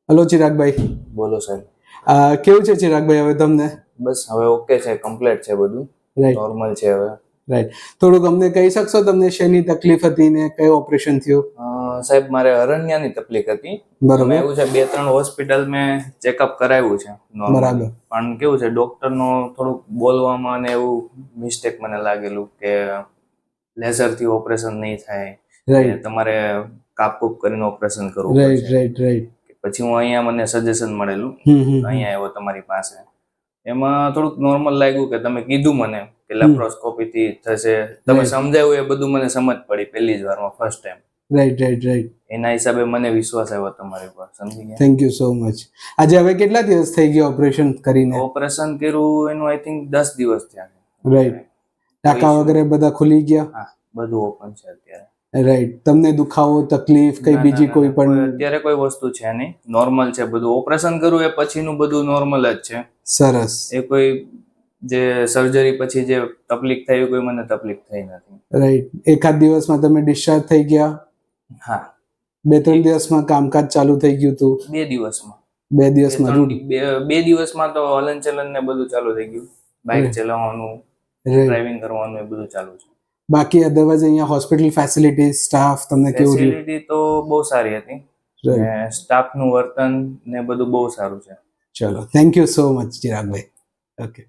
Hello ચિરાગભાઈ, બોલો સાહેબ. કેવું છે ચિરાગભાઈ હવે તમને? બસ હવે ઓકે છે, કમ્પ્લીટ છે, બધું રાઈટ નોર્મલ છે હવે. રાઈટ. થોડુંક અમને કહી શકશો તમને શેની તકલીફ હતી ને કયું ઓપરેશન થયું? સાહેબ મારે હરણ્યાની તકલીફ હતી. બરાબર. એવું છે 2-3 હોસ્પિટલ મેં ચેકઅપ કરાવ્યું છે નોર્મલ, બરાબર. પણ કેવું છે ડોક્ટરનો થોડુંક બોલવામાં ને એવું મિસ્ટેક મને લાગેલું કે લેઝરથી ઓપરેશન નહીં થાય, રાઈટ તમારે કાપકૂપ કરીને ઓપરેશન કરવું રાઈટ પડશે. Right right. પછી હું અહીંયા મને સજેશન મળેલું, અહીંયા આવ્યો તમારી પાસે. એમાં થોડુંક નોર્મલ લાગ્યું કે તમે કીધું મને કે લેપ્રોસ્કોપી થી થશે, તમે સમજાવ્યું એ બધું મને સમજ પડી પહેલી જ વારમાં, first time. Right right right. એના હિસાબે મને વિશ્વાસ આવ્યો તમારી પર, સમજી ગયા? Thank you so much. આજે હવે કેટલા દિવસ થઈ ગયા ઓપરેશન કરીને? ઓપરેશન કર્યું એનું આઈ થિંક 10 દિવસ થયા. રાઈટ. ટાંકા વગેરે બધા ખુલી ગયા? હા, બધું ઓપન છે અત્યારે. રાઈટ. તમને દુખાવો, તકલીફ કઈ બીજી કોઈ પણ? અત્યારે કોઈ વસ્તુ છે નહીં, નોર્મલ છે બધું. ઓપરેશન કર્યું એ પછીનું બધું નોર્મલ જ છે. સરસ. એ કોઈ જે સર્જરી પછી જે તકલીફ થઈ કોઈ મને તકલીફ થઈ નથી. રાઈટ. એકાદ દિવસમાં તમે ડિસ્ચાર્જ થઈ ગયા? હા. 2-3 દિવસમાં કામકાજ ચાલુ થઈ ગયું હતું? 2 દિવસમાં. 2 દિવસમાં? 2 દિવસમાં તો હલનચલન ને બધું ચાલુ થઈ ગયું. બાઇક ચલાવવાનું, ડ્રાઇવિંગ કરવાનું એ બધું ચાલુ છે. બાકી અધરવાઇઝ અહીંયા હોસ્પિટલ ફેસિલિટી, સ્ટાફ તમને કેવું રહ્યું? ફેસિલિટી તો બહુ સારી હતી. સ્ટાફનું વર્તન ને બધું બહુ સારું છે. ચલો, thank you so much Chiragbhai. Okay.